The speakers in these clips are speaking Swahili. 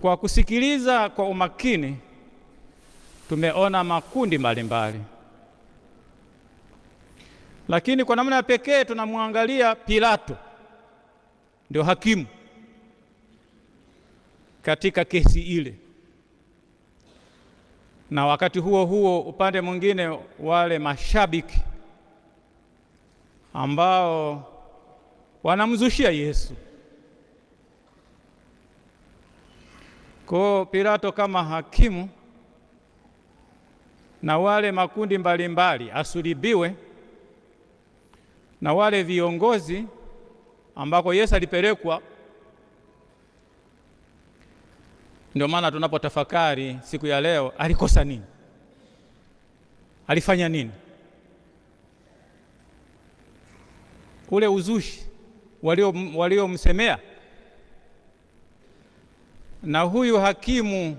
Kwa kusikiliza kwa umakini, tumeona makundi mbalimbali, lakini kwa namna ya pekee tunamwangalia Pilato, ndio hakimu katika kesi ile, na wakati huo huo upande mwingine wale mashabiki ambao wanamzushia Yesu. Kwa Pilato kama hakimu na wale makundi mbalimbali asulubiwe, na wale viongozi ambako Yesu alipelekwa. Ndio maana tunapotafakari siku ya leo, alikosa nini? Alifanya nini? Ule uzushi waliomsemea, na huyu hakimu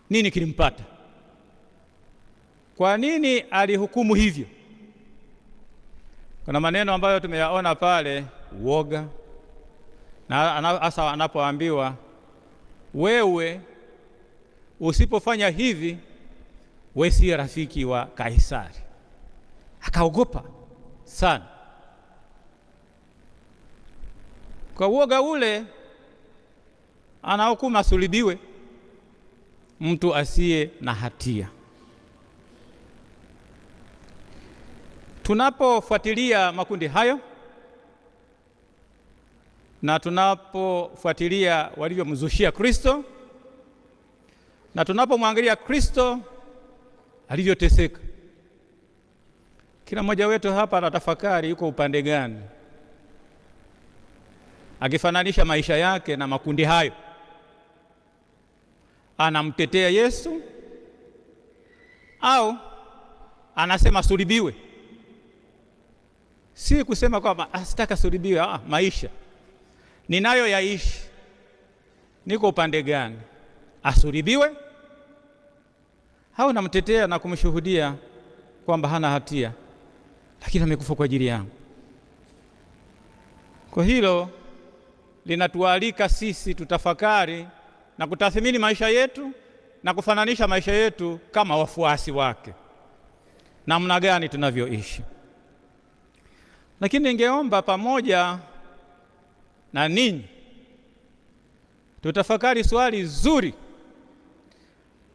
nini kilimpata? Kwa nini alihukumu hivyo? Kuna maneno ambayo tumeyaona pale, uoga, na hasa anapoambiwa wewe usipofanya hivi wewe si rafiki wa Kaisari. Akaogopa sana. Kwa uoga ule anahukumu asulubiwe mtu asiye na hatia. Tunapofuatilia makundi hayo na tunapofuatilia walivyomzushia Kristo na tunapomwangalia Kristo alivyoteseka, kila mmoja wetu hapa anatafakari yuko upande gani, akifananisha maisha yake na makundi hayo. Anamtetea Yesu au anasema sulubiwe? Si kusema kwamba asitaka sulubiwe, maisha ninayo yaishi, niko upande gani? Asulubiwe au namtetea na kumshuhudia kwamba hana hatia, lakini amekufa kwa ajili yangu? Kwa hilo linatualika sisi tutafakari na kutathmini maisha yetu na kufananisha maisha yetu kama wafuasi wake, namna gani tunavyoishi. Lakini ningeomba pamoja na ninyi tutafakari swali zuri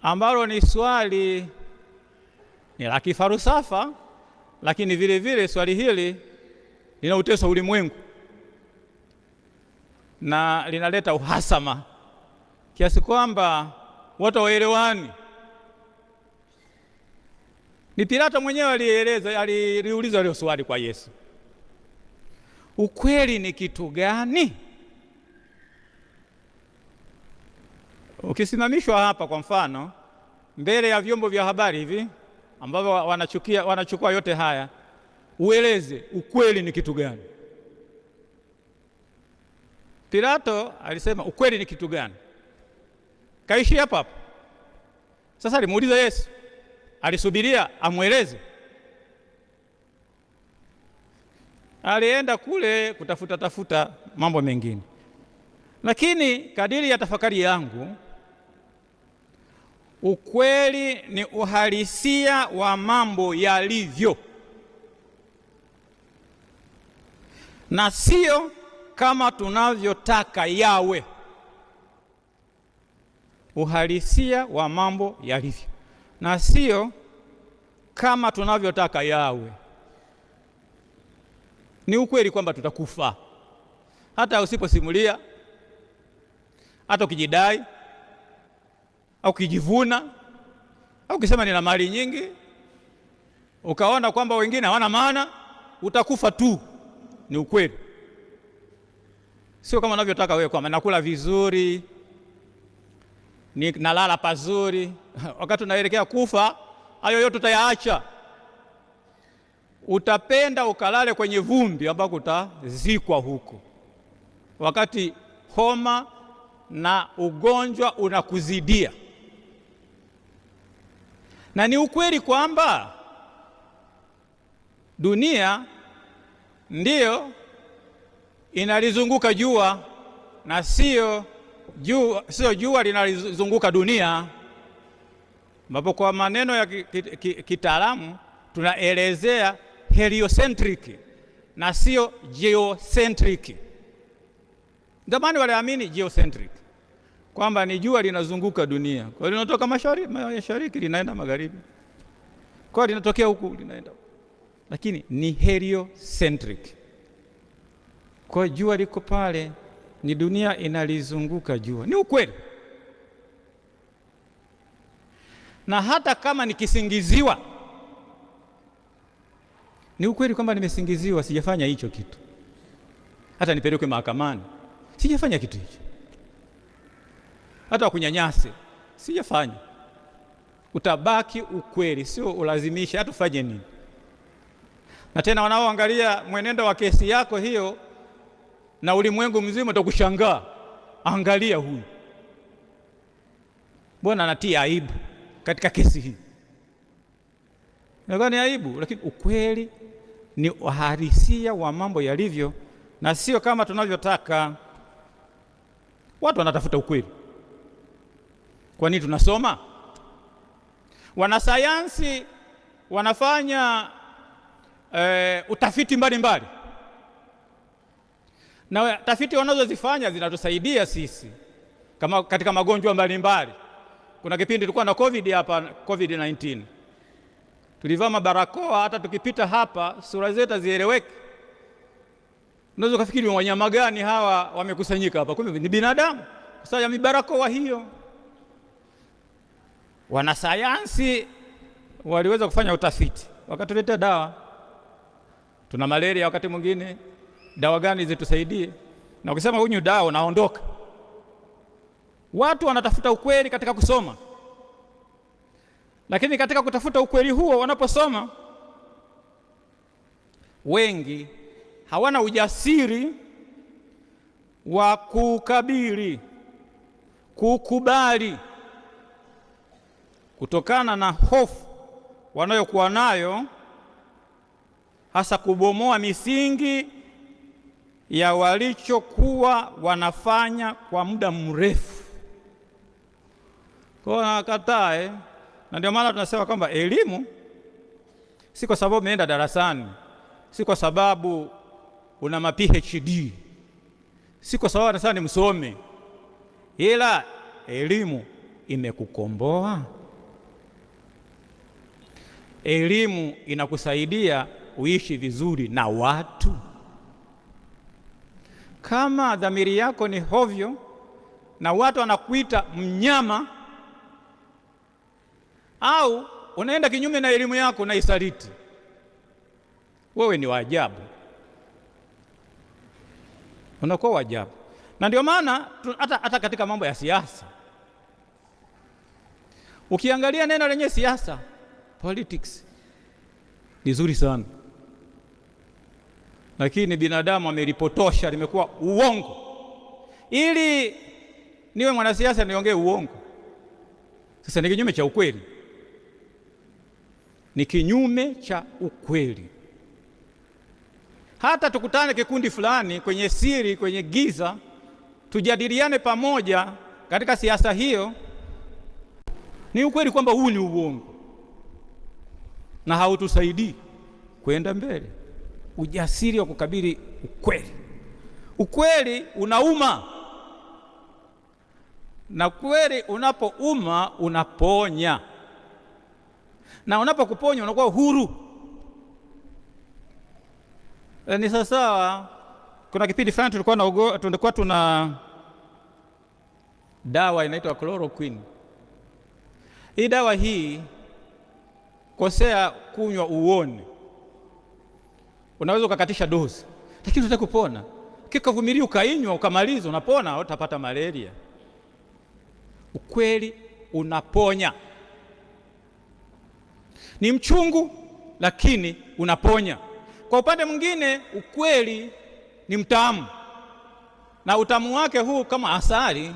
ambalo ni swali ni la kifarusafa, lakini vile vile swali hili linautesa ulimwengu na linaleta uhasama kiasi kwamba watu waelewani. Ni Pilato mwenyewe aliuliza ile swali kwa Yesu, ukweli ni kitu gani? Ukisimamishwa hapa kwa mfano mbele ya vyombo vya habari hivi ambavyo wanachukua yote haya, ueleze ukweli ni kitu gani? Pilato alisema ukweli ni kitu gani? Kaishi hapa hapa. Sasa alimuuliza Yesu, alisubiria amweleze? Alienda kule kutafuta mambo mengine. Lakini kadiri ya tafakari yangu, ukweli ni uhalisia wa mambo yalivyo, na sio kama tunavyotaka yawe. Uhalisia wa mambo yalivyo na sio kama tunavyotaka yawe. Ni ukweli kwamba tutakufa, hata usiposimulia, hata ukijidai au ukijivuna au ukisema nina mali nyingi, ukaona kwamba wengine hawana maana, utakufa tu. Ni ukweli, sio kama unavyotaka wewe, kwamba nakula vizuri, nalala pazuri. Wakati unaelekea kufa, hayo yote utayaacha. Utapenda ukalale kwenye vumbi ambako utazikwa huko, wakati homa na ugonjwa unakuzidia. Na ni ukweli kwamba dunia ndiyo inalizunguka jua na sio sio jua linalizunguka dunia, ambapo kwa maneno ya kitaalamu tunaelezea heliocentric na sio geocentric. Ndio maana waliamini geocentric, kwamba ni jua linazunguka dunia, kwa hiyo linatoka mashariki linaenda magharibi, kwa hiyo linatokea huku linaenda, lakini ni heliocentric. Kwa hiyo jua liko pale, ni dunia inalizunguka jua. Ni ukweli. Na hata kama nikisingiziwa, ni ukweli kwamba nimesingiziwa, sijafanya hicho kitu. Hata nipelekwe mahakamani, sijafanya kitu hicho. Hata kunyanyase, sijafanya. Utabaki ukweli, sio ulazimisha hata ufanye nini. Na tena wanaoangalia mwenendo wa kesi yako hiyo na ulimwengu mzima utakushangaa, angalia huyu, mbona anatia aibu katika kesi hii. Ni aibu, lakini ukweli ni uhalisia wa mambo yalivyo, na sio kama tunavyotaka. Watu wanatafuta ukweli. Kwa nini tunasoma? Wanasayansi wanafanya utafiti mbalimbali, na tafiti wanazozifanya zinatusaidia sisi kama katika magonjwa mbalimbali. Kuna kipindi tulikuwa na COVID-19, tulivaa mabarakoa, hata tukipita hapa sura zetu zieleweke. Unaweza kufikiri wanyama gani hawa wamekusanyika hapa, kumbe ni binadamu kwa sababu ya mibarakoa hiyo. Wanasayansi waliweza kufanya utafiti, wakatuletea dawa. Tuna malaria wakati mwingine, dawa gani zitusaidie? Na ukisema hunywa dawa unaondoka. Watu wanatafuta ukweli katika kusoma, lakini katika kutafuta ukweli huo wanaposoma, wengi hawana ujasiri wa kukabili, kukubali, kutokana na hofu wanayokuwa nayo, hasa kubomoa misingi ya walichokuwa wanafanya kwa muda mrefu. Kwa nakatae. Na ndio maana tunasema kwamba elimu si kwa sababu umeenda darasani, si kwa sababu una ma PhD, si kwa sababu unasema ni msome, ila elimu imekukomboa. Elimu inakusaidia uishi vizuri na watu. Kama dhamiri yako ni hovyo na watu wanakuita mnyama, au unaenda kinyume na elimu yako na isaliti, wewe ni waajabu, unakuwa waajabu. Na ndio maana hata katika mambo ya siasa, ukiangalia neno lenye siasa, politics, ni zuri sana, lakini binadamu amelipotosha, limekuwa uongo. Ili niwe mwanasiasa niongee uongo, sasa ni kinyume cha ukweli, ni kinyume cha ukweli. Hata tukutane kikundi fulani kwenye siri, kwenye giza, tujadiliane pamoja katika siasa hiyo, ni ukweli kwamba huu ni uongo na hautusaidii kwenda mbele. Ujasiri wa kukabili ukweli. Ukweli unauma, na kweli unapouma unaponya, na unapokuponya unakuwa huru. Ni sawa. Kuna kipindi fulani tulikuwa tuna dawa inaitwa chloroquine. Hii dawa hii, kosea kunywa uone, unaweza ukakatisha dozi, lakini unataka kupona. Kikavumilia ukainywa ukamaliza, unapona, utapata malaria. Ukweli unaponya. Ni mchungu, lakini unaponya. Kwa upande mwingine, ukweli ni mtamu, na utamu wake huu kama asali,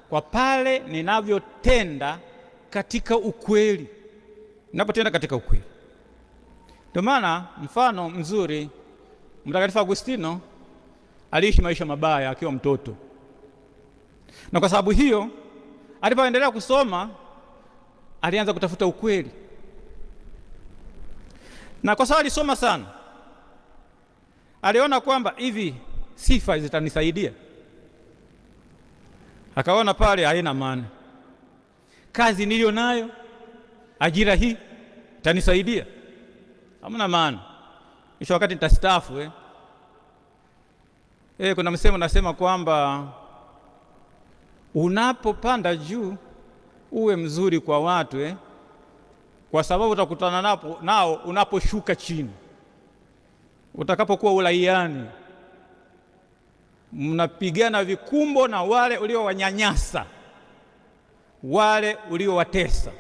kwa pale ninavyotenda katika ukweli. Ninapotenda katika ukweli. Ndio maana mfano mzuri, Mtakatifu Agustino aliishi maisha mabaya akiwa mtoto, Na kwa sababu hiyo alipoendelea kusoma alianza kutafuta ukweli, na kwa sababu alisoma sana aliona kwamba hivi sifa zitanisaidia. Akaona pale haina maana, kazi niliyo nayo, ajira hii itanisaidia, hamna maana, kisha wakati nitastaafu. Kuna msemo nasema kwamba unapopanda juu uwe mzuri kwa watu kwa sababu utakutana nao unaposhuka chini. Utakapokuwa ulaiani, mnapigana vikumbo na wale uliowanyanyasa, wale uliowatesa,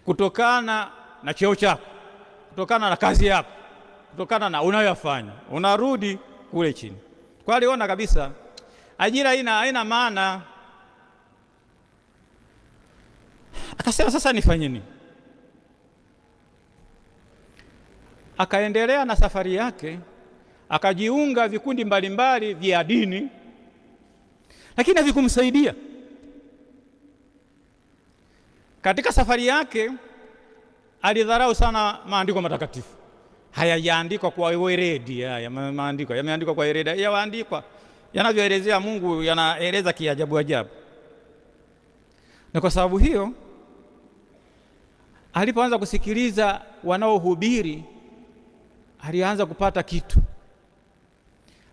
kutokana na cheo chako, kutokana na kazi yako, kutokana na unayofanya, unarudi kule chini. Kwa aliona kabisa ajira haina maana. Akasema sasa nifanye nini? Akaendelea na safari yake, akajiunga vikundi mbalimbali vya dini, lakini havikumsaidia. Katika safari yake alidharau sana maandiko matakatifu. Hayajaandikwa kwa weledi, maandiko yameandikwa kwa weledi, yaandikwa yanavyoelezea Mungu, yanaeleza kiajabu ajabu. Na kwa sababu hiyo alipoanza kusikiliza wanaohubiri alianza kupata kitu,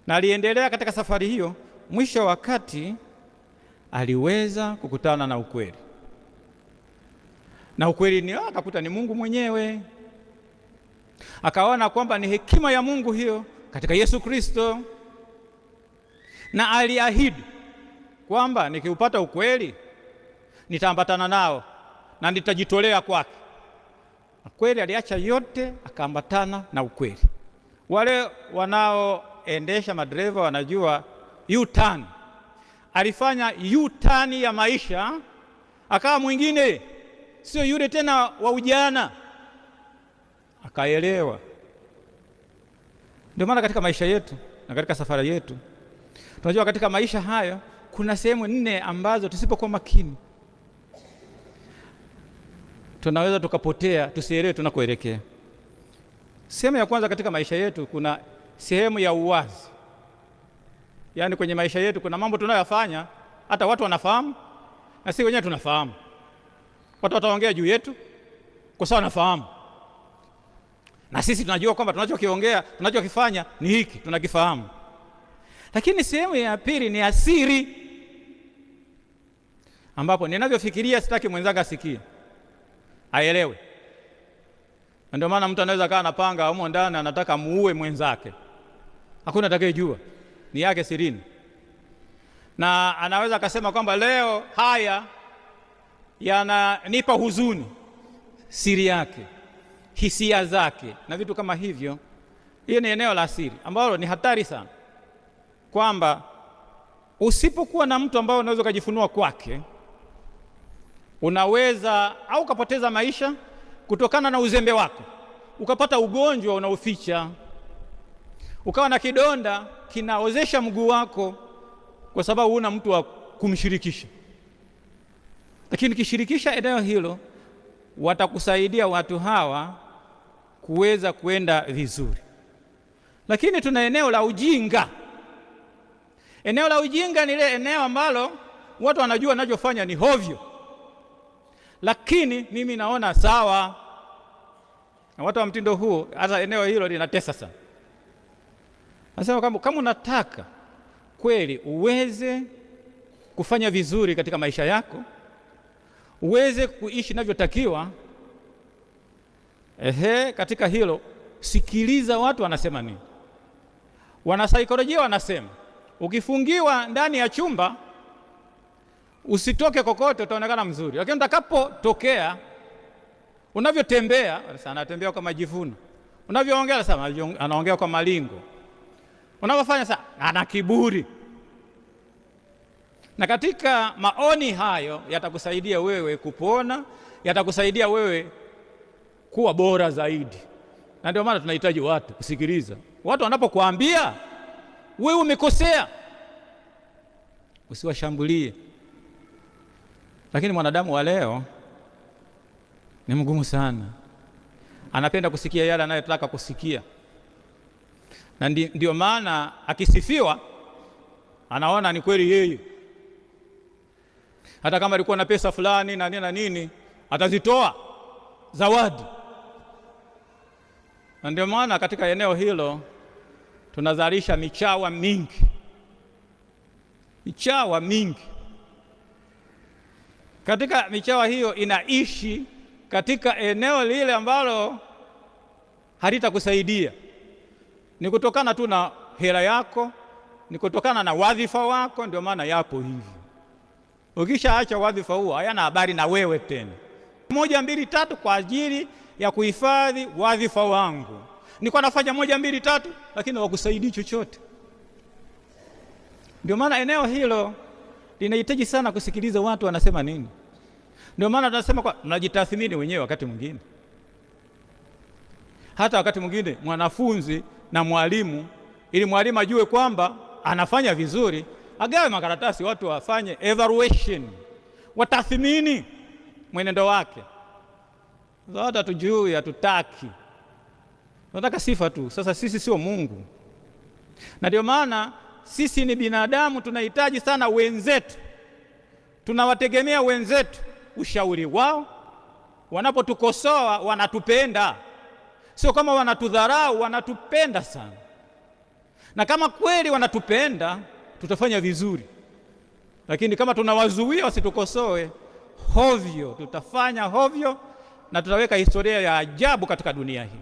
na aliendelea katika safari hiyo. Mwisho wakati aliweza kukutana na ukweli, na ukweli akakuta ni Mungu mwenyewe. Akaona kwamba ni hekima ya Mungu hiyo katika Yesu Kristo, na aliahidi kwamba nikiupata ukweli nitaambatana nao na nitajitolea kwake. Kweli aliacha yote akaambatana na ukweli. Wale wanaoendesha madereva wanajua U-turn. Alifanya U-turn ya maisha, akawa mwingine, sio yule tena wa ujana. Akaelewa. Ndio maana katika maisha yetu na katika safari yetu tunajua katika maisha haya kuna sehemu 4 ambazo tusipokuwa makini tunaweza tukapotea, tusielewe tunakoelekea. Sehemu ya kwanza katika maisha yetu, kuna sehemu ya uwazi. Yaani kwenye maisha yetu kuna mambo tunayofanya hata watu wanafahamu na sisi wenyewe tunafahamu. Watu wataongea juu yetu kwa sababu wanafahamu, na sisi tunajua kwamba tunachokiongea, tunachokifanya ni hiki, tunakifahamu. Lakini sehemu ya pili ni asiri, ambapo ninavyofikiria sitaki mwenzangu asikie, aelewe. Ndio maana mtu anaweza kaa anapanga humo ndani anataka muue mwenzake, hakuna atakayejua, ni yake sirini. Na anaweza akasema kwamba leo haya yananipa huzuni, siri yake, hisia zake na vitu kama hivyo. Hiyo ni eneo la siri ambalo ni hatari sana, kwamba usipokuwa na mtu ambao unaweza kujifunua kwake, unaweza au ukapoteza maisha kutokana na uzembe wako, ukapata ugonjwa unaoficha, ukawa na kidonda kinaozesha mguu wako kwa sababu huna mtu wa kumshirikisha. Lakini ukishirikisha eneo hilo, watakusaidia watu hawa kuweza kwenda vizuri. Lakini tuna eneo la ujinga. Eneo la ujinga ni ile eneo ambalo watu wanajua wanachofanya ni hovyo, lakini mimi naona sawa. Na watu wa mtindo huo, hata eneo hilo linatesa sana. Nasema kama unataka kweli uweze kufanya vizuri katika maisha yako, uweze kuishi inavyotakiwa, katika hilo sikiliza watu wanasema nini. Wanasaikolojia wanasema ukifungiwa ndani ya chumba usitoke kokote, utaonekana mzuri, lakini utakapotokea, unavyotembea, anatembea kwa majivuno, unavyoongea sana anaongea kwa malingo, unavyofanya sana ana kiburi. Na katika maoni hayo yatakusaidia wewe kupona, yatakusaidia wewe kuwa bora zaidi. Na ndio maana tunahitaji watu kusikiliza. Watu wanapokuambia wewe umekosea, usiwashambulie. Lakini mwanadamu wa leo ni mgumu sana, anapenda kusikia yale anayotaka kusikia, na ndio maana akisifiwa anaona ni kweli yeye. Hata kama alikuwa na pesa fulani na nini na nini, atazitoa zawadi. Na ndio maana katika eneo hilo tunazalisha michawa mingi, michawa mingi. Katika michawa hiyo inaishi katika eneo lile ambalo halitakusaidia. Ni kutokana tu na hela yako, ni kutokana na wadhifa wako, ndio maana yapo hivi. Ukishaacha wadhifa huo, hayana habari na wewe tena. 1 2 3 kwa ajili ya kuhifadhi wadhifa wangu. Nilikuwa nafanya 1 2 3, lakini hawakusaidii chochote. Ndio maana eneo hilo linahitaji sana kusikiliza watu wanasema nini. Ndio maana tunasema kwa tunajitathmini wenyewe wakati mwingine. Hata wakati mwingine mwanafunzi na mwalimu, ili mwalimu ajue kwamba anafanya vizuri, agawe makaratasi watu wafanye evaluation, watathmini mwenendo wake. Zote hatujui, hatutaki. Tunataka sifa tu. Sasa sisi sio Mungu. Na ndio maana sisi ni binadamu, tunahitaji sana wenzetu. Tunawategemea wenzetu, ushauri wao. Wanapotukosoa wanatupenda. Sio kama wanatudharau, wanatupenda sana. Na kama kweli wanatupenda, tutafanya vizuri. Lakini kama tunawazuia wasitukosoe, hovyo, tutafanya hovyo na tutaweka historia ya ajabu katika dunia hii.